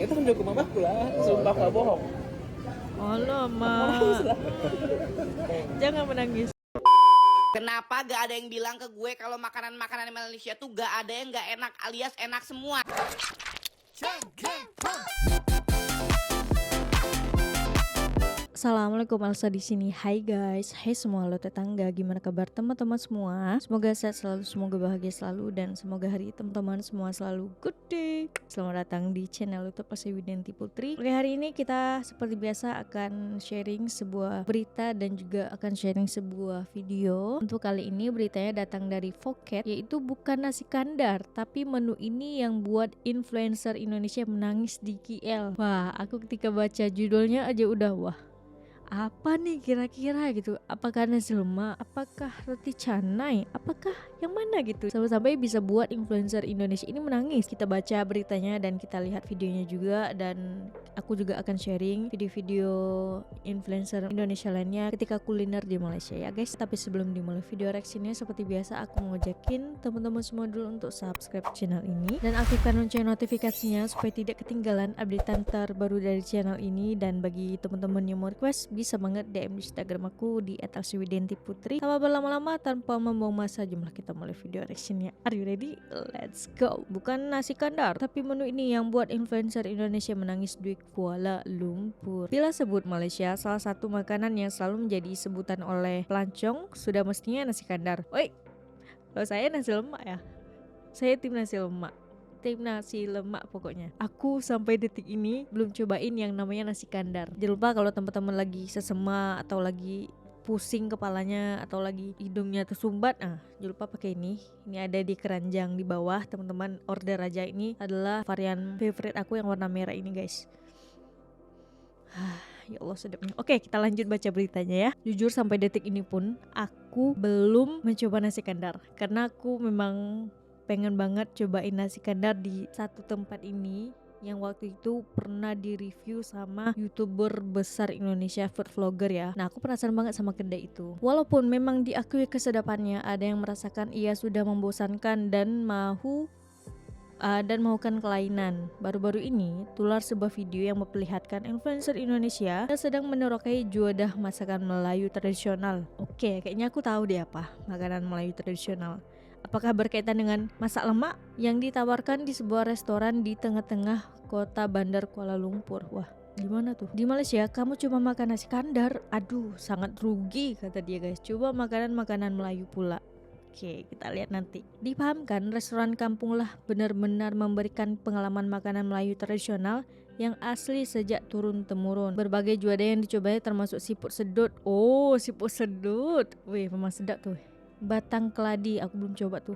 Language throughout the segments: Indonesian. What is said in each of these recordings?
itu mendukung mamaku lah, sumpah gak bohong. Alamak, jangan menangis. Kenapa gak ada yang bilang ke gue kalau makanan-makanan Malaysia tuh gak ada yang gak enak alias enak semua? Assalamualaikum, Elsa di sini. Hai guys, hai semua lo tetangga, gimana kabar teman-teman semua? Semoga sehat selalu, semoga bahagia selalu, dan semoga hari teman-teman semua selalu good day. Selamat datang di channel YouTube Elsa Widianti Putri. Oke, hari ini kita seperti biasa akan sharing sebuah berita dan juga akan sharing sebuah video. Untuk kali ini beritanya datang dari Phuket, yaitu bukan nasi kandar, tapi menu ini yang buat influencer Indonesia menangis di KL. Wah, aku ketika baca judulnya aja udah wah. Apa nih kira-kira gitu? Apakah nasi lemak? Apakah roti canai? Apakah yang mana gitu? Sampai-sampai bisa buat influencer Indonesia ini menangis. Kita baca beritanya dan kita lihat videonya juga, dan aku juga akan sharing video-video influencer Indonesia lainnya ketika kuliner di Malaysia ya guys. Tapi sebelum dimulai video reaksinya, seperti biasa aku mau ngajakin teman-teman semua dulu untuk subscribe channel ini dan aktifkan lonceng notifikasinya supaya tidak ketinggalan updatean terbaru dari channel ini. Dan bagi teman-teman yang mau request, bisa banget DM di Instagram aku di @elsiwidiantiputri. Tanpa berlama-lama, tanpa membuang masa, jumlah kita mulai video reactionnya. Are you ready? Let's go. Bukan nasi kandar, tapi menu ini yang buat influencer Indonesia menangis di Kuala Lumpur. Bila sebut Malaysia, salah satu makanan yang selalu menjadi sebutan oleh pelancong sudah mestinya nasi kandar. Oi, kalau saya nasi lemak ya. Saya tim nasi lemak. Tim nasi lemak pokoknya. Aku sampai detik ini belum cobain yang namanya nasi kandar. Jangan lupa kalau teman-teman lagi sesema atau lagi pusing kepalanya atau lagi hidungnya tersumbat, jangan lupa pakai ini. Ini ada di keranjang di bawah, teman-teman order aja. Ini adalah varian favorite aku yang warna merah ini guys. Ya Allah sedapnya. Oke, kita lanjut baca beritanya ya. Jujur sampai detik ini pun aku belum mencoba nasi kandar, karena aku memang pengen banget cobain nasi kandar di satu tempat ini yang waktu itu pernah di-review sama YouTuber besar Indonesia, food vlogger ya. Nah, aku penasaran banget sama kedai itu. Walaupun memang diakui kesedapannya, ada yang merasakan ia sudah membosankan dan maukan kelainan. Baru-baru ini tular sebuah video yang memperlihatkan influencer Indonesia yang sedang menerokai juadah masakan Melayu tradisional. Oke, kayaknya aku tahu deh apa makanan Melayu tradisional. Apakah berkaitan dengan masak lemak yang ditawarkan di sebuah restoran di tengah-tengah kota bandar Kuala Lumpur? Wah, gimana tuh? Di Malaysia kamu cuma makan nasi kandar. Aduh, sangat rugi kata dia guys. Coba makanan-makanan Melayu pula. Oke, kita lihat nanti. Dipahamkan, restoran kampung lah benar-benar memberikan pengalaman makanan Melayu tradisional yang asli sejak turun-temurun. Berbagai juadah yang dicobanya termasuk siput sedut. Oh, siput sedut. Wih, memang sedap tuh. Batang keladi, aku belum coba tuh.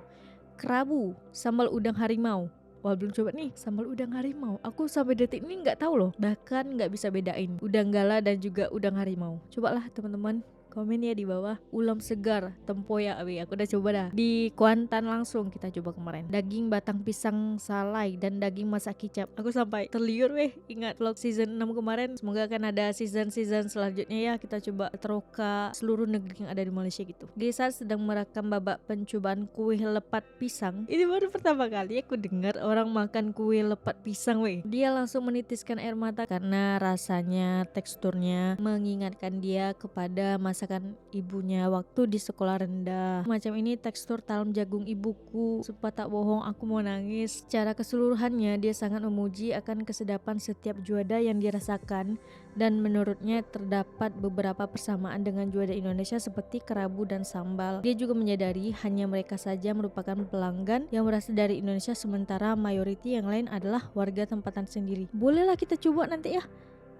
Kerabu, sambal udang harimau. Wah, belum coba nih sambal udang harimau. Aku sampai detik ini nggak tahu loh, bahkan nggak bisa bedain udang gala dan juga udang harimau. Cobalah teman-teman, komen ya di bawah. Ulam segar tempoyak, aku udah coba dah di Kuantan langsung kita coba kemarin. Daging batang pisang salai dan daging masak kicap. Aku sampai terliur ingat vlog season 6 kemarin. Semoga akan ada season selanjutnya ya. Kita coba teroka seluruh negeri yang ada di Malaysia gitu. Di saat sedang merekam babak pencobaan kue lepat pisang, ini baru pertama kali aku dengar orang makan kue lepat pisang Dia langsung menitiskan air mata karena rasanya, teksturnya mengingatkan dia kepada masakan ibunya waktu di sekolah rendah. Macam ini tekstur talam jagung ibuku. Sumpah tak bohong, aku mau nangis. Secara keseluruhannya dia sangat memuji akan kesedapan setiap juadah yang dirasakan, dan menurutnya terdapat beberapa persamaan dengan juadah Indonesia seperti kerabu dan sambal. Dia juga menyadari hanya mereka saja merupakan pelanggan yang berasal dari Indonesia, sementara mayoriti yang lain adalah warga tempatan sendiri. Bolehlah kita coba nanti ya.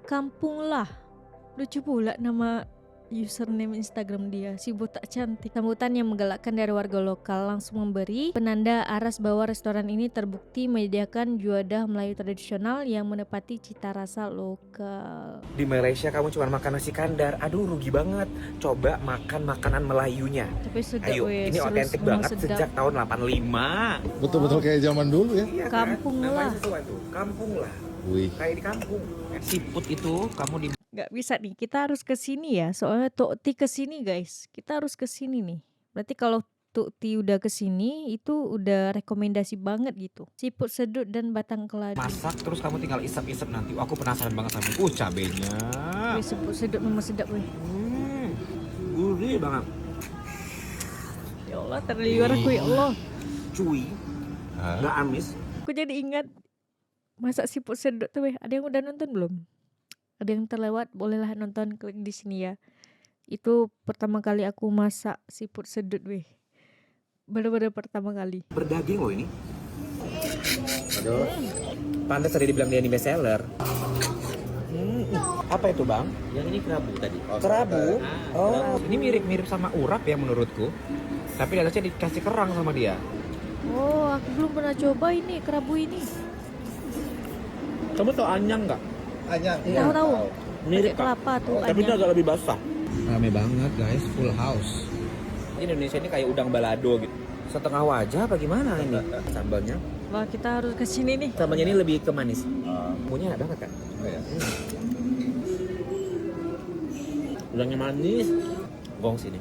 Kampung lah. Lucu pula nama username Instagram dia, si botak cantik. Sambutan yang menggalakkan dari warga lokal langsung memberi penanda aras bahwa restoran ini terbukti menyediakan juadah Melayu tradisional yang menepati cita rasa lokal. Di Malaysia kamu cuma makan nasi kandar, aduh rugi banget. Coba makan makanan Melayunya. Tapi sedap. Ayo, ini otentik banget sejak tahun 85. Betul-betul kayak zaman dulu ya. Iya Kampung kan? lah. Namanya sesuatu, kampung lah. Wih. Kayak di kampung. Siput itu kamu di Gak bisa nih, kita harus ke sini ya. Soalnya Tokti ke sini guys. Kita harus ke sini nih. Berarti kalau waktu Ti udah kesini itu udah rekomendasi banget gitu. Siput sedut dan batang keladi. Masak terus kamu tinggal isap-isap nanti. Aku penasaran banget sama cabenya. Wih, siput sedut memang sedap weh. Gurih banget. Ya Allah, terliur aku ya Allah. Cuy. Nggak amis. Aku jadi ingat masak siput sedut tuh weh. Ada yang udah nonton belum? Ada yang terlewat, bolehlah nonton, klik di sini ya. Itu pertama kali aku masak siput sedut weh. Bener-bener pertama kali. Berdaging loh ini. Aduh. Pantas tadi dibilang dia ini best seller. Apa itu bang? Yang ini kerabu tadi. Kerabu. Oh, ini mirip-mirip sama urap ya menurutku. Tapi di atasnya dikasih kerang sama dia. Oh, aku belum pernah coba ini kerabu ini. Kamu tau anyang nggak? Anyang. Tahu-tahu. Mirip Pakai kelapa tuh. Tapi itu anyang. agak lebih basah. Rame banget guys, full house. Ini Indonesia ini kayak udang balado gitu. Setengah wajah apa gimana ini sambalnya? Wah, kita harus ke sini nih. Sambalnya ini lebih ke manis. Bumbunya enak banget kan? Oh ya. Udangnya manis. Gong sini.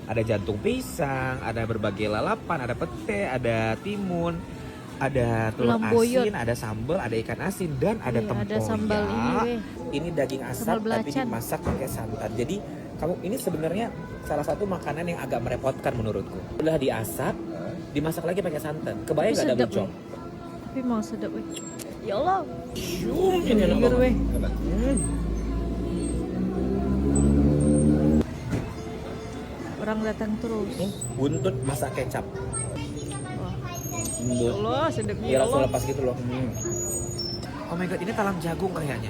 Ada jantung pisang, ada berbagai lalapan, ada pete, ada timun, ada telur Lamboyot. asin, ada sambal, ada ikan asin, dan ada Iya, tempoyak. ada sambal ini weh. Ini daging Sambal asap tapi belacan. dimasak pakai santan. Jadi kamu ini sebenarnya salah satu makanan yang agak merepotkan menurutku. Udah diasap, dimasak lagi pakai santan. Kebayang nggak double Sedap job? weh. Tapi mau sedap weh. Ya Allah. Ini enak Terliur banget. weh. Orang datang terus. Buntut masak kecap. Wah. Ya Lembut. Allah, sedapnya Biar ya langsung Allah. lepas gitu loh. Oh my god, ini talam jagung kayaknya.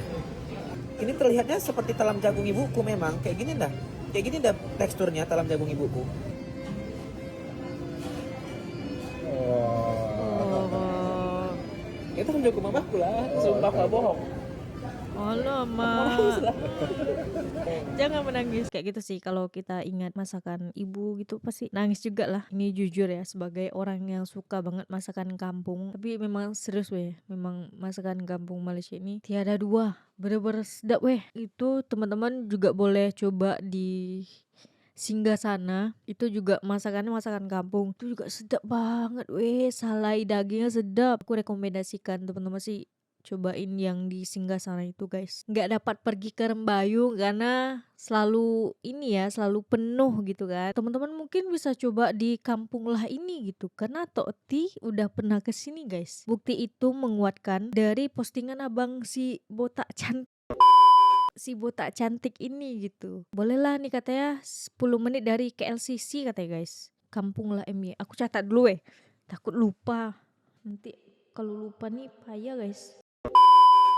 Ini terlihatnya seperti talam jagung ibuku memang. Kayak gini dah. Kayak gini dah teksturnya talam jagung ibuku. Oh. Itu talam jagung mamaku lah. Sumpah gak bohong. Alamak. Jangan menangis. Kayak gitu sih kalau kita ingat masakan ibu gitu pasti nangis juga lah. Ini jujur ya sebagai orang yang suka banget masakan kampung. Tapi memang serius weh. Memang masakan kampung Malaysia ini tiada dua. Bener-bener sedap weh. Itu teman-teman juga boleh coba di singgah sana. Itu juga masakannya masakan kampung. Itu juga sedap banget weh. Salai dagingnya sedap. Aku rekomendasikan teman-teman sih cobain yang di singgah sana itu guys. Nggak dapat pergi ke Rembayu karena selalu ini ya, selalu penuh gitu kan. Teman-teman mungkin bisa coba di kampung lah ini gitu. Karena Tokti udah pernah ke sini guys. Bukti itu menguatkan dari postingan abang si botak cantik ini gitu. Bolehlah nih katanya 10 menit dari KLCC katanya guys. Kampung lah MY. Aku catat dulu takut lupa. Nanti kalau lupa nih payah guys.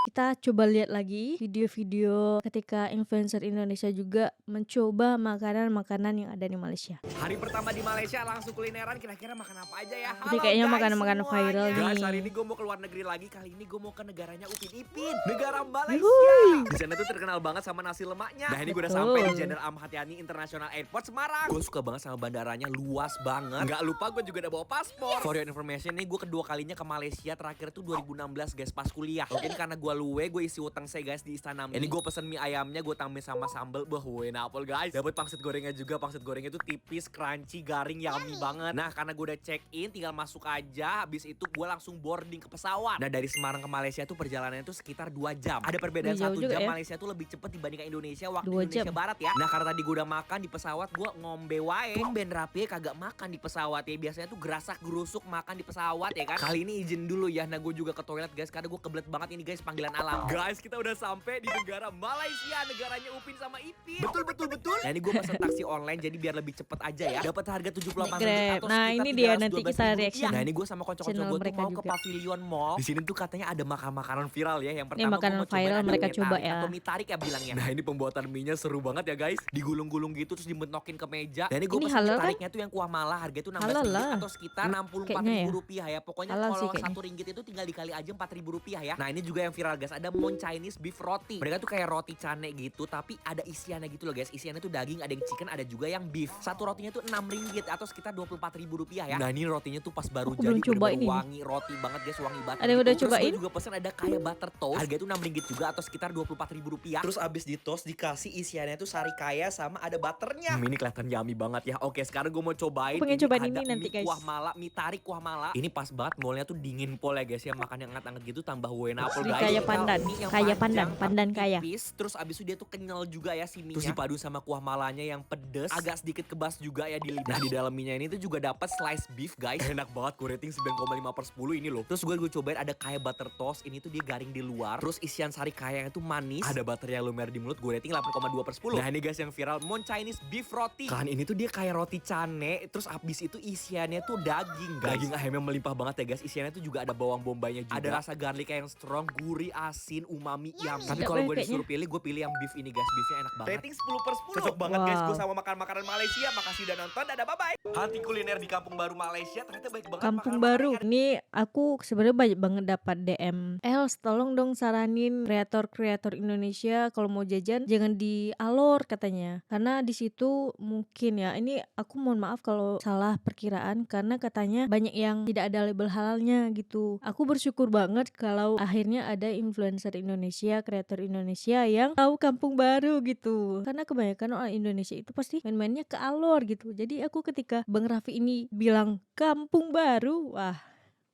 Kita coba lihat lagi video-video ketika influencer Indonesia juga mencoba makanan-makanan yang ada di Malaysia. Hari pertama di Malaysia langsung kulineran, kira-kira makan apa aja ya? Ini kayaknya makanan-makanan viral Guys, nih. hari ini gue mau ke luar negeri lagi. Kali ini gue mau ke negaranya Upin Ipin, negara Yuhuy. Malaysia. Di sana tuh terkenal banget sama nasi lemaknya. Nah ini gue udah Betul. sampai di Jenderal Ahmad Yani International Airport Semarang. Gue suka banget sama bandaranya, luas banget. Gak lupa gue juga udah bawa paspor. For your information nih, gue kedua kalinya ke Malaysia. Terakhir tuh 2016 guys, pas kuliah. Mungkin karena gue luwe, gue isi utang saya guys di Istana Mie. Ini gue pesen mie ayamnya, gue tambahin sama sambal. Wah, apel guys. Dapat pangsit gorengnya juga. Pangsit gorengnya tuh tipis, crunchy, garing, yummy banget. Nah, karena gue udah check in, tinggal masuk aja. Habis itu gue langsung boarding ke pesawat. Nah, dari Semarang ke Malaysia tuh perjalanannya tuh sekitar 2 jam. Ada perbedaan Jauh 1 juga jam. ya. Malaysia tuh lebih cepet dibandingkan Indonesia waktu 2 Indonesia jam. Barat ya. Nah, karena tadi gue udah makan di pesawat, gue ngombe wae. Tumben rapi kagak makan di pesawat ya. Biasanya tuh gerasak gerusuk makan di pesawat ya kan. Kali ini izin dulu ya. Nah, gue juga ke toilet guys karena gue kebelet banget ini guys panggilan alam. Guys, kita udah sampai di negara Malaysia, negaranya Upin sama Ipin. Betul. Nah, ini gue pesen taksi online jadi biar lebih cepet aja ya. Dapat harga 78 Grab. Nah, ini dia nanti kita reaction Nah, ini gue sama kocok-kocok channel gue tuh mereka mau ke juga. Pavilion Mall. Di sini tuh katanya ada makanan viral ya. Yang pertama makanan gua mau cobain viral ada mereka mie coba tarik ya. Atau mie tarik ya bilangnya. Nah, ini pembuatan mie-nya seru banget ya guys. Digulung-gulung gitu terus dimetokin ke meja. Dan ini gue Ini pesen halal mie kan? tariknya tuh yang kuah malah. Harganya tuh 16 Halal ringgit lah. atau sekitar 64 Kayaknya ribu ya. rupiah ya. Pokoknya Halal sih kalau kayaknya. 1 ringgit itu tinggal dikali aja 4 ribu rupiah ya. Nah, ini juga yang viral guys, ada Mon Chinese beef roti. Mereka tuh kayak roti cane gitu, tapi ada isiannya gitu loh guys. Isiannya tuh daging, ada yang chicken, ada juga yang beef. Satu rotinya tuh 6 ringgit atau sekitar 24.000 rupiah ya. Nah ini rotinya tuh pas baru Aku jadi, belum cobain bener-bener ini. wangi roti banget guys, wangi banget. Ada yang udah Terus cobain? gue juga pesen ada kayak butter toast. Harganya tuh 6 ringgit juga atau sekitar 24.000 rupiah. Terus abis di toast dikasih isiannya tuh sari kaya sama ada butternya. Ini kelihatan yummy banget ya. Oke, sekarang gue mau cobain. Aku pengen cobain ada ini nanti, mie guys. kuah mala, mie tarik kuah mala. Ini pas banget molnya tuh dingin pol ya guys ya. Makan yang anget-anget gitu tambah wena apple Ini guys. kayak Tinggal pandan. mie yang Kayak panjang, pandan tapi kaya. tipis. Terus abis itu dia tuh kenyal juga ya si mie. Terus dipadu sama kuah malanya yang pedes, agak sedikit kebas juga ya di lidah. Nah di dalam mie-nya ini tuh juga dapat slice beef guys. Enak banget, gue rating 9,5/10 ini loh. Terus gue cobain ada kayak butter toast. Ini tuh dia garing di luar. Terus isian sari kayanya tuh manis. Ada butter yang lumer di mulut. Gue rating 8,2/10. Nah ini guys yang viral Mon Chinese beef roti. Kan ini tuh dia kayak roti cane. Terus abis itu isiannya tuh daging guys. Daging ayamnya melimpah banget ya guys. Isiannya tuh juga ada bawang bombaynya juga. Ada rasa garlic yang strong, gurih, asin, umami, yum. Tapi kalau gue disuruh pilih, gue pilih yang beef ini guys. Beefnya enak banget. Rating 10/10. Cocok banget guys gue sama makan makanan Malaysia. Makasih udah nonton. Dadah, bye-bye. Hunting kuliner di Kampung Baru Malaysia ternyata baik banget. Kampung makanan-makanan Baru. yang ada. Ini aku sebenarnya banyak banget dapat DM. Els, tolong dong saranin kreator-kreator Indonesia kalau mau jajan jangan di Alor katanya. Karena di situ mungkin ya. Ini aku mohon maaf kalau salah perkiraan karena katanya banyak yang tidak ada label halalnya gitu. Aku bersyukur banget kalau akhirnya ada influencer Indonesia, kreator Indonesia yang tahu Kampung Baru gitu. Karena kebanyakan orang Indonesia itu pasti main-mainnya ke Alor gitu. Jadi aku ketika Bang Raffi ini bilang Kampung Baru, wah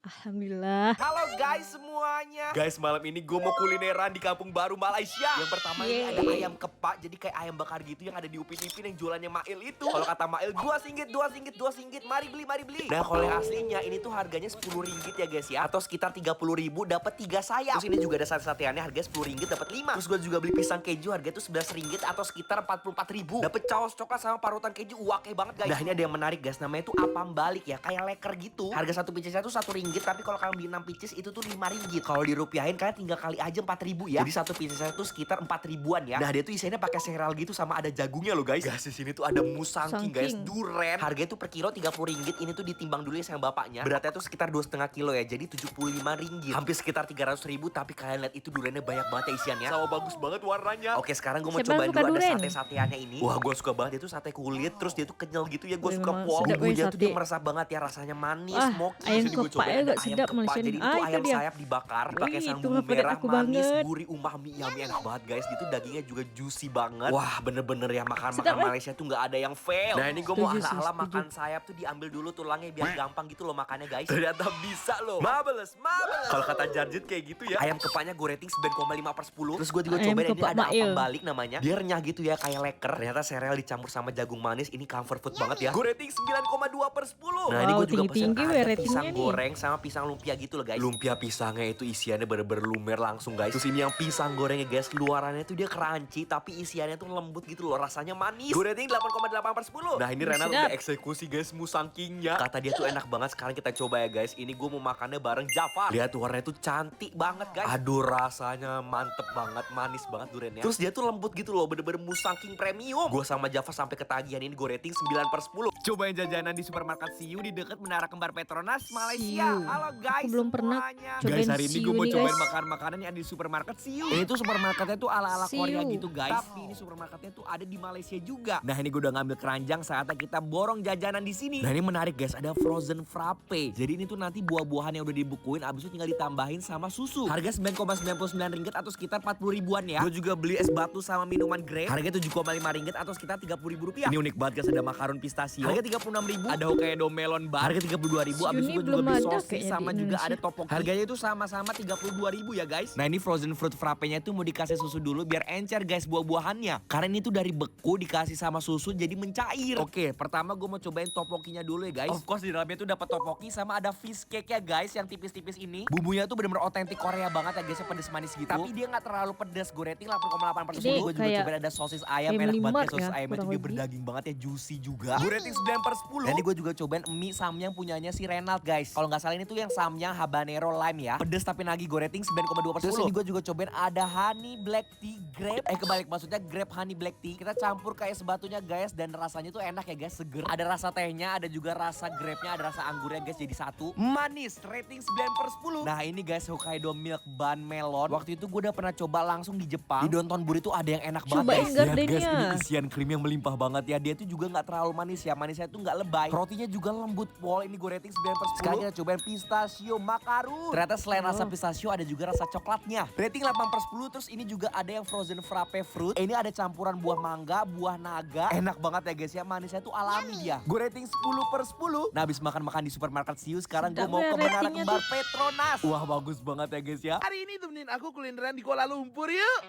alhamdulillah. Halo guys semuanya. Guys malam ini gue mau kulineran di Kampung Baru Malaysia. Yang pertama ini ada ayam kepak. Jadi kayak ayam bakar gitu yang ada di Upin Ipin yang jualannya Mail itu. Kalau kata Mail 2 singgit, 2 singgit, 2 singgit. Mari beli, mari beli. Nah kalau yang aslinya ini tuh harganya 10 ringgit ya guys ya. Atau sekitar 30.000 dapat 3 sayap. Terus ini juga ada sate-sateannya harganya 10 ringgit dapat 5. Terus gue juga beli pisang keju harganya tuh 11 ringgit atau sekitar 44.000. Dapat caos coklat sama parutan keju wake banget guys. Nah ini ada yang menarik guys. Namanya tuh apam balik ya. Kayak leker gitu. Harga satu picisnya tuh 1 ringgit. Tapi kalau kalian beli 6 picis itu tuh 5 ringgit. Kalau dirupiahin kalian tinggal kali aja 4.000 ya. Jadi satu picisnya tuh sekitar 4 ribuan ya. Nah dia tuh isinya pakai sereal gitu sama ada jagungnya loh guys. Guys di sini tuh ada musangking guys, duren. Harganya tuh per kilo 30 ringgit. Ini tuh ditimbang dulu ya sama bapaknya. Beratnya tuh sekitar 2,5 kilo ya. Jadi 75 ringgit. Hampir sekitar 300.000. Tapi kalian lihat itu durennya banyak banget ya isiannya. Sama bagus banget warnanya. Oke sekarang gue mau Siapa cobain yang suka dulu ada duren? sate-sateannya ini. Wah gue suka banget itu sate kulit. Terus dia tuh kenyal gitu ya. Gue Wih, suka memang pol. sedap, Bumbunya wih, tuh dia sate. meresap banget ya. Rasanya manis, Wah, smoky. ayam Sini gua kepaknya cobain agak ada ayam sedap kepak. Malaysian. Jadi itu Ah, itu ayam dia. sayap dibakar pakai Wih, sang itu bumbu favorit merah aku manis, banget. gurih, umami, yummy, enak banget guys. Itu dagingnya juga juicy banget. Wah bener-bener ya makan Sedap, Malaysia tuh nggak ada yang fail. Nah ini gue mau Setuju sih, ala-ala setuju. makan sayap tuh diambil dulu tulangnya biar gampang gitu loh makannya guys. Ternyata bisa loh. Marvelous, marvelous. Kalau kata Jarjit kayak gitu ya. Ayam kepaknya gue rating 9,5/10. Terus gue juga Ayam cobain ini kepak ada Mail. apam balik namanya. Dia renyah gitu ya kayak leker. Ternyata sereal dicampur sama jagung manis. Ini comfort food banget ya. Gue rating 9,2/10. Nah ini Wow, gue juga pesen tinggi-tinggi weh ada ratingnya pisang nih. goreng sama pisang lumpia gitu loh guys. Lumpia pisangnya itu isiannya bener-bener lumer langsung guys. Terus ini yang pisang gorengnya guys. Luarannya tuh dia crunchy tapi isiannya tuh lembut gitu loh. Rasanya manis. Gue rating 8,8/10. Nah ini Renal Sedap. udah eksekusi guys musangkingnya. Kata dia tuh enak banget. Sekarang kita coba ya guys. Ini gue mau makannya bareng Jafar. Lihat warnanya tuh cantik banget guys. Aduh rasanya mantep banget. Manis banget durennya. Terus dia tuh lembut gitu loh. Bener-bener musangking premium. Gue sama Jafar sampai ketagihan ini gue rating 9/10. Cobain jajanan di supermarket Siu di dekat Menara Kembar Petronas Malaysia. Siu. Halo guys Aku belum pernah semuanya. cobain Guys hari ini Siu gue mau nih, cobain guys. makan-makanan yang ada di supermarket Siu. Ini tuh supermarketnya tuh ala-ala Siu. Korea gitu guys. Tapi ini supermarketnya tuh ada di Malaysia juga. Nah ini gue udah ngambil keranjang saatnya kita borong jajanan di sini. Nah ini menarik guys, ada frozen frappe. Jadi ini tuh nanti buah-buahan yang udah dibukuin abis itu tinggal ditambahin sama susu. Harga 9,99 ringgit atau sekitar 40 ribuan ya. Gue juga beli es batu sama minuman grape. Harga 7,5 ringgit atau sekitar 30.000 rupiah. Ini unik banget guys, ada makaron pistachio. Harga 36.000. Ada Hokkaido melon bar. Harga 32.000. Abis Siu itu ini gue juga belum beli ada sosis kayaknya sama di juga Indonesia. ada topoki. Harganya itu sama-sama 32.000 ya guys. Nah ini frozen fruit frappe-nya tuh mau dikasih susu dulu biar encer guys buah-buahannya. Karena ini tuh dari beku dikasih sama susu jadi mencair. Oke, pertama gue mau cobain topokinya dulu ya guys. Of course di dalamnya tuh dapat topoki sama ada fish cake ya guys yang tipis-tipis ini. Bumbunya tuh bener-bener otentik Korea banget ya guys, pedes manis gitu. Tapi dia nggak terlalu pedes. Gue rating 8,8%. Ini Gue juga kayak cobain ada sosis ayam enak Family banget Mart ya. Sosis ya, ayamnya kurang tuh dia lebih. berdaging banget ya, juicy juga. Gue rating 9/10. Dan ini gue juga cobain mie samyang punyanya si Renald guys. Kalau nggak salah ini tuh yang samyang habanero lime ya. Pedes tapi nagih, gue rating 9,2/10. Terus ini gue juga cobain ada honey black tea grape. Kebalik maksudnya grape honey black tea. Kita campur kayak sebatunya guys, dan rasanya tuh enak ya guys, seger. Ada rasa tehnya, ada juga rasa grape-nya, ada rasa anggurnya guys, jadi satu. Manis, rating 9/10. Nah ini guys Hokkaido milk bun melon. Waktu itu gue udah pernah coba langsung di Jepang. Di Dontonburi tuh ada yang enak banget Cobain guys. Lihat guys, gardennya. ini isian krim yang melimpah banget ya. Dia tuh juga gak terlalu manis ya, manisnya tuh gak lebay. Rotinya juga lembut pol. Ini gue rating 9/10. Sekarang kita cobain pistachio macaron. Ternyata selain rasa pistachio ada juga rasa coklatnya. Rating 8/10. Terus ini juga ada yang frozen frappe fruit. Ini ada campuran buah mangga, buah naga. Enak banget ya guys ya, manisnya tuh alami dia. Gue rating 10/10. Nah habis makan-makan di supermarket Siu, sekarang gue Sedap mau ya ke Menara ratingnya Kembar Petronas. Wah bagus banget ya guys ya. Hari ini temenin aku kulineran di Kuala Lumpur yuk.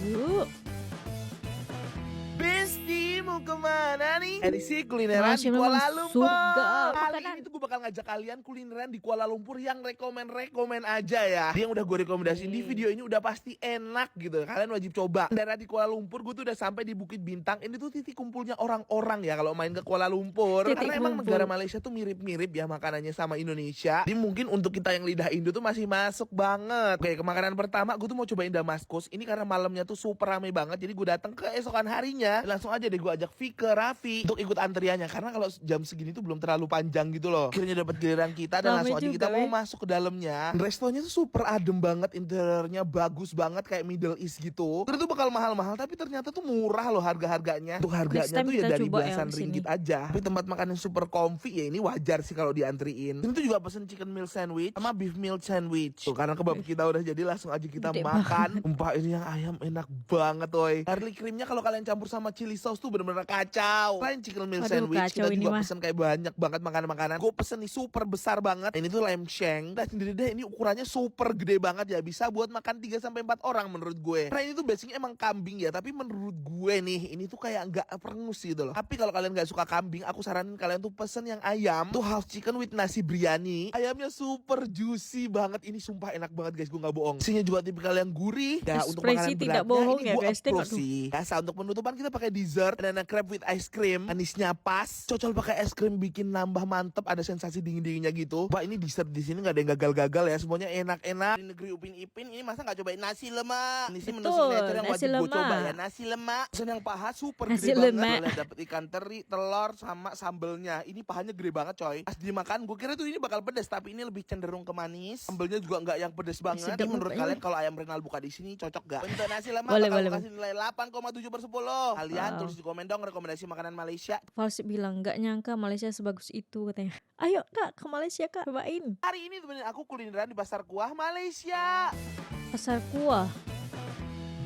Yuk. Besti mau kemana nih? Edisi kulineran Masih di Kuala memang Lumpur. surga Kali makanan. ini tuh gue bakal ngajak kalian kulineran di Kuala Lumpur yang rekomen aja ya. Dia yang udah gue rekomendasiin di video ini udah pasti enak gitu. Kalian wajib coba. Daerah di Kuala Lumpur gue tuh udah sampai di Bukit Bintang. Ini tuh titik kumpulnya orang-orang ya kalau main ke Kuala Lumpur. Titik Karena emang kumpul. negara Malaysia tuh mirip-mirip ya makanannya sama Indonesia. Jadi mungkin untuk kita yang lidah Indo tuh masih masuk banget. Oke, ke makanan pertama gue tuh mau cobain Damaskus. Ini karena malamnya tuh super rame banget. Jadi gue datang ke esokan harinya. Langsung aja deh gue ajak Vike, Raffi untuk ikut antriannya. Karena kalau jam segini tuh belum terlalu panjang gitu loh. Akhirnya dapat giliran kita dan Rame langsung aja juga, kita mau weh. masuk ke dalamnya. Restonya tuh super adem banget, interiornya bagus banget kayak Middle East gitu. Terus tuh bakal mahal-mahal tapi ternyata tuh murah loh harga-harganya. Untuk harganya time tuh ya kita dari coba ya belasan kesini. ringgit aja. Tapi tempat makan yang super comfy ya ini wajar sih kalau diantriin. Ini tuh juga pesen chicken meal sandwich sama beef meal sandwich. Tuh karena kebab kita udah jadi langsung aja kita Gede makan. Sumpah ini yang ayam enak banget woy. Garlic creamnya kalau kalian campur sama chili sauce tuh bener-bener kacau. Selain chicken meal Waduh, sandwich kacau kita ini juga mah. pesen kayak banyak banget makanan-makanan. Gue pesen nih super besar banget. Ini tuh lamb shank. Nah sendiri deh ini ukurannya super gede banget ya. Bisa buat makan 3-4 orang menurut gue. Karena ini tuh basicnya emang kambing ya. Tapi menurut gue nih ini tuh kayak nggak perengus gitu loh. Tapi kalau kalian nggak suka kambing, aku saranin kalian tuh pesen yang ayam. Tuh half chicken with nasi biryani. Ayamnya super juicy banget. Ini sumpah enak banget guys. Gue nggak bohong. Isinya juga tipikal yang gurih. Ya untuk Ekspresi makanan tidak beratnya bohong ini ya, gue guys. Tengok approve tuh. sih. Biasa untuk penutupan kita pakai dessert. Banana crepe with ice cream. Manisnya pas. Cocol pakai es krim bikin nambah mantep. Ada sensasi dingin-dinginnya gitu. Wah ini dessert di sini nggak ada yang gagal-gagal ya. Semuanya enak-enak. Di negeri Upin Ipin ini masa nggak cobain nasi lemak. Ini sih menu Betul, signature yang nasi wajib gue lemak. coba ya. Nasi lemak. Pesan yang paha super Nasi gede banget. lemak. Kalian dapet ikan teri, telur sama sambelnya. Ini pahanya gede banget coy. Pas dimakan gue kira tuh ini bakal pedas. Tapi ini lebih cenderung ke manis. Sambelnya juga nggak yang pedas banget. Sedap Ini menurut mukanya. kalian kalau ayam renal buka di sini cocok gak? Untuk nasi lemak Boleh, bakal boleh, gue kasih nilai 8,7/10. Kalian Wow. tulis di komen dong rekomendasi makanan Malaysia. Falsip bilang nggak nyangka Malaysia sebagus itu katanya. Ayo kak ke Malaysia kak, cobain. Hari ini temenin aku kulineran di Pasar Kuah Malaysia. Pasar Kuah.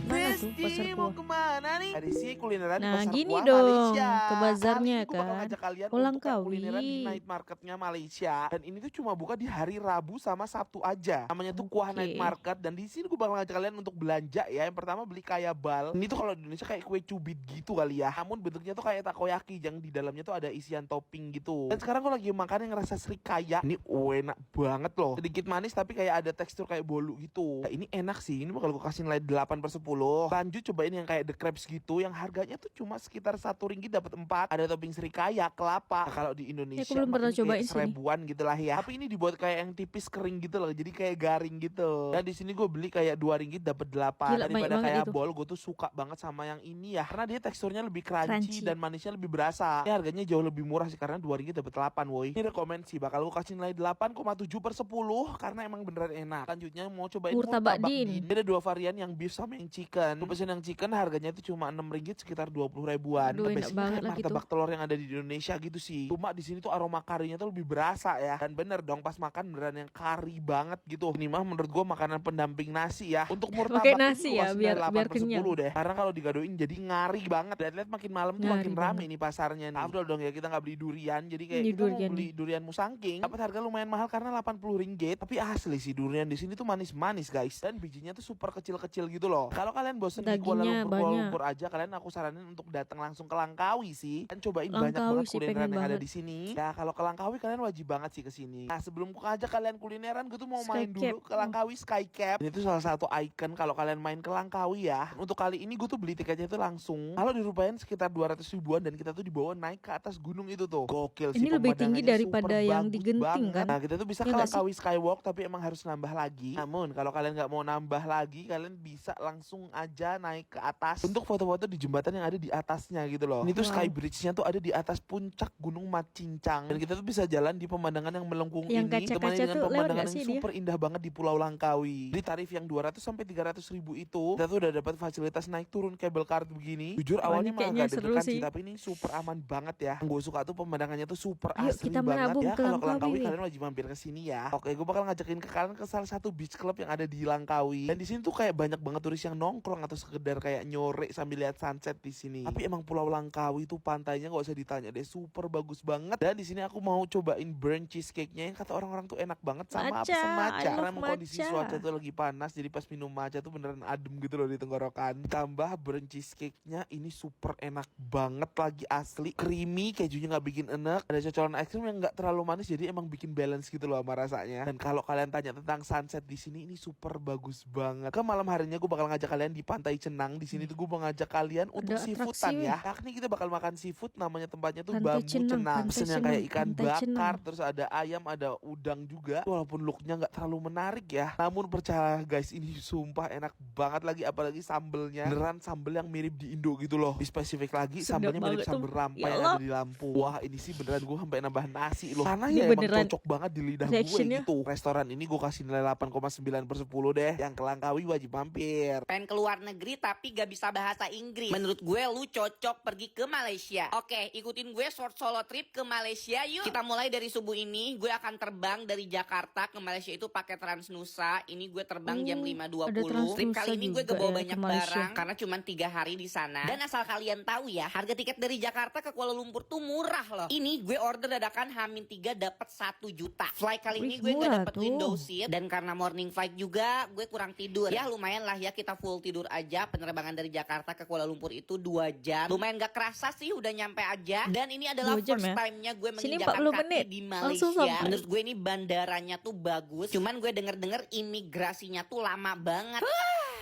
Mana tuh Besti Pasar mau Kuah? kemana nih? Hari sih kulineran di Nah, Pasar gini Kuah dong, Malaysia. ke bazarnya Hari ini gue bakal kan. ngajak kalian Kolang untuk kayak kulineran di kawi. night marketnya Malaysia. Dan ini tuh cuma buka di hari Rabu sama Sabtu aja. Namanya tuh Kuah Oke. Night Market. Dan di sini gue bakal ngajak kalian untuk belanja ya. Yang pertama beli kaya bal. Ini tuh kalau di Indonesia kayak kue cubit gitu kali ya. Namun bentuknya tuh kayak takoyaki yang di dalamnya tuh ada isian topping gitu. Dan sekarang gue lagi makan yang rasa srikaya. Ini enak banget loh. Sedikit manis tapi kayak ada tekstur kayak bolu gitu. Nah, ini enak sih. Ini bakal gue kasih nilai 8/10. Lanjut cobain yang kayak the crepes gitu. Yang harganya tuh cuma sekitar RM1 dapat 4. Ada topping srikaya, kelapa. Nah, kalau di Indonesia aku belum mah pernah ini kayak cobain sini. 1000-an gitu lah ya. Tapi ini dibuat kayak yang tipis kering gitu loh. Jadi kayak garing gitu. Dan di sini gue beli kayak RM2 dapat 8. Gila, Daripada banyak banget kayak itu. bol, gue tuh suka banget sama yang ini ya. Karena dia teksturnya lebih crunchy Crunchy. dan manisnya lebih berasa. Ini harganya jauh lebih murah sih karena RM2 dapat 8 woi. Ini rekomend sih bakal gue kasih nilai 8,7/10 karena emang beneran enak. Selanjutnya mau cobain Murtabak murtabak din. din. Dia ada dua varian yang beef sama yang chicken. Gue pesen yang chicken harganya itu cuma RM6 sekitar 20 ribuan. Aduh, enak Basicnya banget kayak lagi tuh. martabak telur yang ada di Indonesia gitu sih. Cuma di sini tuh aroma karinya tuh lebih berasa ya. Dan bener dong pas makan beneran yang kari banget gitu. Ini mah menurut gue makanan pendamping nasi ya. Untuk murtabak Pakai ini nasi gua ya, kasih biar- nilai biar 8/10 kenyang. deh. Karena kalau digadoin jadi ngari banget. Lihat-lihat makin malam tuh Ngari makin rame banget. nih pasarnya nih. Afdol dong ya kita nggak beli durian. Jadi kayak Ini kita mau durian beli nih. durian musangking. Dapat harga lumayan mahal karena RM80. Tapi asli sih durian di sini tuh manis-manis guys. Dan bijinya tuh super kecil-kecil gitu loh. Kalau kalian bosen di Kuala Dagingnya Lumpur, Kuala banyak. Lumpur aja, kalian aku saranin untuk datang langsung ke Langkawi sih. Kan cobain banyak Langkawi banget sih, kulineran pengen yang ada banget. di sini. Ya kalau ke Langkawi kalian wajib banget sih ke sini. Nah sebelum aku ngajak kalian kulineran, gue tuh mau main Skycap. dulu ke Langkawi Skycap. Ini tuh salah satu icon kalau kalian main ke Langkawi ya. Untuk kali ini gue tuh beli tiketnya tuh langsung. Kalau dirupain sekitar 200 ribuan dan kita tuh dibawa naik ke atas gunung itu tuh. Gokil sih, Ini lebih tinggi pemandangannya daripada super yang bagus di Genting banget. kan? Nah kita tuh bisa Ya ke nggak sih? Langkawi Skywalk tapi emang harus nambah lagi. Namun kalau kalian nggak mau nambah lagi, kalian bisa langsung aja naik ke atas untuk foto-foto di jembatan yang ada di atasnya gitu loh. Ini tuh Wow. sky bridge-nya tuh ada di atas puncak Gunung Macincang dan kita tuh bisa jalan di pemandangan yang melengkung Yang ini kaca-kaca ditemani dengan tuh lewat pemandangan nggak yang sih dia? super indah banget di Pulau Langkawi. Di tarif yang 200 sampai 300 ribu itu kita tuh udah dapat fasilitas naik turun cable car begini. Jujur Wah, awalnya ini mah kayaknya agak seru deg-degan sih. sih, tapi ini super aman banget ya. Yang gue suka tuh pemandangannya tuh super Ayo asri kita banget menabung ya. ke Kalau ke Langkawi Langkawi. kalian wajib mampir ke sini ya. Oke, gue bakal ngajakin ke kalian ke salah satu beach club yang ada di Langkawi. Dan di sini tuh kayak banyak banget turis yang nongkrong atau sekedar kayak nyore sambil lihat sunset di sini. Tapi emang Pulau Langkawi tuh pantainya nggak usah ditanya deh, super bagus banget. Dan di sini aku mau cobain burnt cheesecake-nya yang kata orang-orang tuh enak banget sama Matcha, pesen matcha. I Karena love emang kondisi matcha. cuaca tuh lagi panas, jadi pas minum matcha tuh beneran adem gitu loh di tenggorokan. Tambah burnt cheesecake-nya ini super enak banget, lagi asli, creamy, kejunya nggak bikin enek. Ada cocolan es krim yang nggak terlalu manis, jadi emang bikin balance gitu loh sama rasanya. Dan kalau kalian tanya tentang sunset di sini, ini super bagus banget. Ke malam harinya gue bakal ngajak kalian di Pantai Cenang. Di sini tuh gue mau ngajak kalian untuk Ada seafoodan atraksi, ya. Yakni kita bakal makan seafood, namanya tempatnya tuh Pantai Bambu Cenang, Cenang. Pantai Pesen yang kayak Cenang, ikan Pantai bakar, Cenang. terus ada ayam, ada udang juga. Walaupun looknya nggak terlalu menarik ya, namun percaya guys, ini sumpah enak banget lagi, apalagi sambelnya beneran sambel yang mirip di Indo gitu loh. Di spesifik lagi Sedap sambelnya mirip banget tuh. sambel rampai Ya yang Allah. ada di Lampung. Wah ini sih beneran gue sampai nambah nasi loh, karena Ini ya emang beneran cocok banget di lidah gue reaction-nya. gitu. Restoran ini gue kasih nilai 8,9/10 deh. Yang ke Langkawi wajib mampir. Pengen ke luar negeri tapi gak bisa bahasa Inggris. Menurut gue lu cocok pergi ke Malaysia. Oke, ikutin gue short solo trip ke Malaysia yuk. Kita mulai dari subuh ini. Gue akan terbang dari Jakarta ke Malaysia itu pakai Transnusa. Ini gue terbang jam ada 5.20. Trip Transnusa kali ini gue juga gak bawa ya ke banyak Malaysia. barang karena cuma 3 hari di sana. Dan asal kalian tahu ya, harga tiket dari Jakarta ke Kuala Lumpur tuh murah loh. Ini gue order dadakan H-3 dapat 1 juta. Flight kali ini Wih, gue gak murah dapet tuh. window seat dan karena morning flight juga gue kurang tidur. Ya lumayan lah ya, kita full tidur aja. Penerbangan dari Jakarta ke Kuala Lumpur itu 2 jam. Lumayan gak kerasa sih, udah nyampe aja. Dan ini adalah 2 jam first ya? time-nya gue Sini menginjakan 40 kaki menit. di Langsung Malaysia. sampai. Menurut gue ini bandaranya tuh bagus. Cuman gue denger-denger imigrasinya tuh lama banget.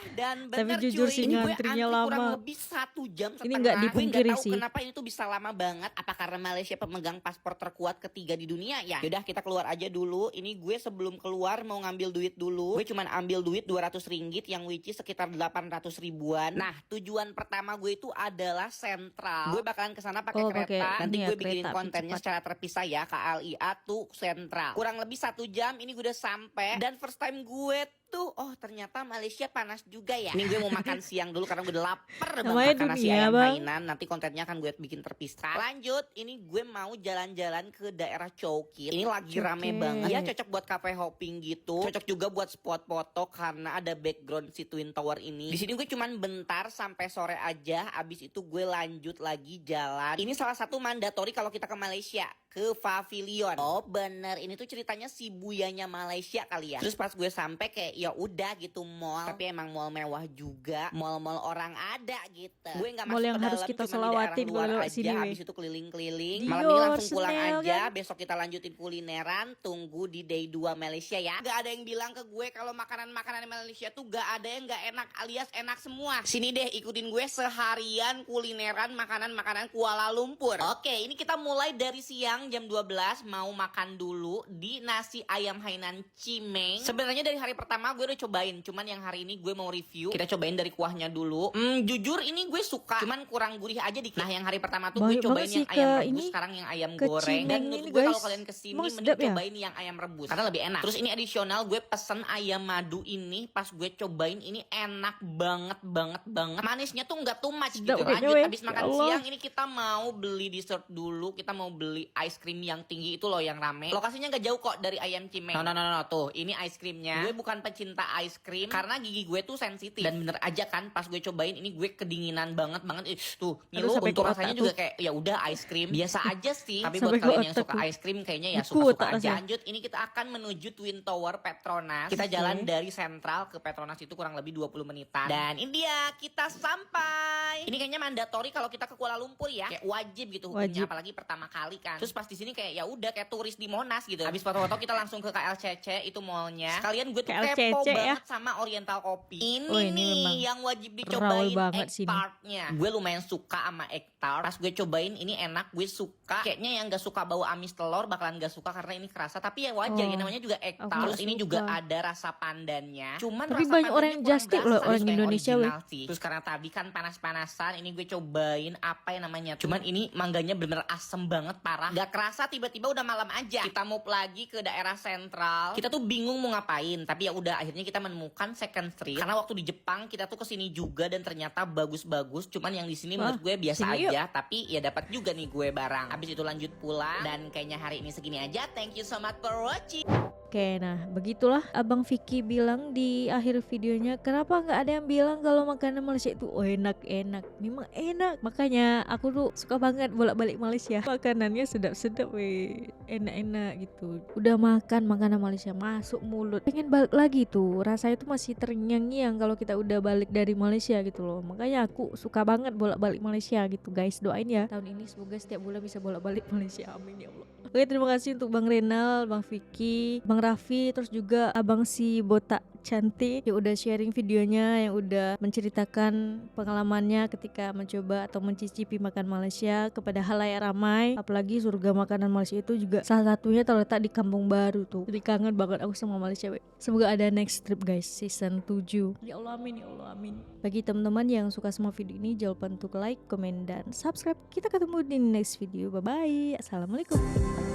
Dan Tapi bener jujur cuy, sih ini gue ngantrinya antri kurang lama. lebih 1 jam setengah. Ini nggak Gue dipungkiri nggak tahu sih. kenapa ini tuh bisa lama banget. Apa karena Malaysia pemegang paspor terkuat ketiga di dunia ya? Yaudah kita keluar aja dulu. Ini gue sebelum keluar mau ngambil duit dulu. Gue cuman ambil duit 200 ringgit yang which is sekitar 800 ribuan. Nah tujuan pertama gue itu adalah Sentral. Gue bakalan kesana pakai Oh, kereta. pakai Nanti ini ya, gue bikinin kereta api kontennya cepat. secara terpisah ya. KLIA tuh Sentral. Kurang lebih 1 jam ini gue udah sampai. Dan first time gue tuh, oh ternyata Malaysia panas juga ya. Ini gue mau makan siang dulu karena gue udah lapar banget Namanya makan nasi dunia, ayam Bang. Hainan. Nanti kontennya akan gue bikin terpisah. Lanjut, ini gue mau jalan-jalan ke daerah Chowkit. Ini lagi rame Chowkit. banget. Ya cocok buat cafe hopping gitu. Cocok juga buat spot foto karena ada background si Twin Tower ini. Di sini gue cuman bentar sampai sore aja. Abis itu gue lanjut lagi jalan. Ini salah satu mandatori kalau kita ke Malaysia, ke Pavilion. Oh bener, ini tuh ceritanya si buyanya Malaysia kali ya. Terus pas gue sampai kayak ya udah gitu mall, tapi emang mall mewah juga, mall-mall orang ada gitu. Gue nggak Mall masuk yang ke harus dalam, kita cuma di selawatin daerah luar kalau lewat aja. sini, weh. Habis itu keliling-keliling. Dior, Malam ini langsung pulang Chanel, aja. kan? Besok kita lanjutin kulineran. Tunggu di day 2 Malaysia ya. Gak ada yang bilang ke gue kalau makanan-makanan Malaysia tuh gak ada yang gak enak alias enak semua. Sini deh ikutin gue seharian kulineran makanan-makanan Kuala Lumpur. Oke, ini kita mulai dari siang jam 12 mau makan dulu di nasi ayam Hainan Cimeng. Sebenarnya dari hari pertama gue udah cobain, cuman yang hari ini gue mau review. Kita cobain dari kuahnya dulu. Jujur ini gue suka, cuman kurang gurih aja dikit. Nah, yang hari pertama tuh gue Banyak cobain banget sih yang ayam ke rebus, ini, sekarang yang ayam ke goreng. Cimeng Dan menurut ini, gue kalau guys. kalian kesini Emang mending sedap ya? cobain yang ayam rebus karena lebih enak. Terus ini additional gue pesen ayam madu ini, pas gue cobain ini enak banget. Manisnya tuh nggak too much Sedap gitu. kayaknya, Lanjut weh. abis Ya makan Allah. siang ini kita mau beli dessert dulu. Kita mau beli ice cream yang tinggi itu loh yang rame. Lokasinya nggak jauh kok dari ayam Cimeng. No, tuh ini ice creamnya. Gue bukan pecinta pecinta ice cream karena gigi gue tuh sensitif. Dan bener aja kan pas gue cobain ini gue kedinginan banget. Tuh ngilu sampai untuk ke rasanya otak juga tuh. kayak ya udah ice cream biasa aja sih. Tapi Sampai buat ke kalian yang otak suka tuh. ice cream kayaknya ya Beku suka-suka otak aja. rasanya. Lanjut, ini kita akan menuju Twin Tower Petronas. Kita jalan dari Sentral ke Petronas itu kurang lebih 20 menitan. Dan ini dia kita sampai. Ini kayaknya mandatori kalau kita ke Kuala Lumpur ya. Kayak wajib gitu hukumnya, Wajib. apalagi pertama kali kan. Terus pas di sini kayak ya udah kayak turis di Monas gitu. Habis foto-foto kita langsung ke KLCC itu mallnya. Sekalian gue tuh KLCC kepo ya. banget sama Oriental Kopi. Ini, Oh, ini memang nih yang wajib raul dicobain banget egg sini. tartnya. Gue lumayan suka sama egg tart. Pas gue cobain ini enak, gue suka. Kayaknya yang gak suka bau amis telur bakalan gak suka karena ini kerasa. Tapi ya wajar ya namanya juga egg aku tart. gak Terus ini suka. juga ada rasa pandannya. Cuman Tapi rasa banyak orang pandannya yang kurang justik berasa. loh, Gue orang suka yang Indonesia, original sih. Terus karena tadi kan panas-panasan, ini gue cobain apa yang namanya. Cuman ini mangganya bener-bener asem banget parah. Gak kerasa tiba-tiba udah malam aja. Kita move lagi ke daerah sentral. Kita tuh bingung mau ngapain. Tapi ya udah akhirnya kita menemukan Second Street. Karena waktu di Jepang kita tuh kesini juga dan ternyata bagus-bagus. Cuman yang di sini menurut gue biasa sini yuk. aja. Tapi ya dapat juga nih gue barang. Habis itu lanjut pulang. Dan kayaknya hari ini segini aja. Thank you so much for watching. Oke, nah begitulah Abang Vicky bilang di akhir videonya. Kenapa nggak ada yang bilang kalau makanan Malaysia itu enak-enak? Memang enak. Makanya aku tuh suka banget bolak-balik Malaysia. Makanannya sedap-sedap, weh, enak-enak gitu. Udah makan makanan Malaysia masuk mulut, pengen balik lagi tuh. Rasanya tuh masih terngiang-ngiang kalau kita udah balik dari Malaysia gitu loh. Makanya aku suka banget bolak-balik Malaysia gitu, guys. Doain ya tahun ini semoga setiap bulan bisa bolak-balik Malaysia. Amin ya Allah. Oke, terima kasih untuk Bang Renal, Bang Vicky, Bang Raffi, terus juga Abang si botak cantik yang udah sharing videonya, yang udah menceritakan pengalamannya ketika mencoba atau mencicipi makan Malaysia kepada halayak ramai. Apalagi surga makanan Malaysia itu juga salah satunya terletak di Kampung Baru tuh. Jadi kangen banget aku sama Malaysia, we. Semoga ada next trip guys, season 7. Ya Allah amin, ya Allah amin. Bagi teman-teman yang suka sama video ini, jangan lupa untuk like, komen, dan subscribe. Kita ketemu di next video. Bye bye. Assalamualaikum.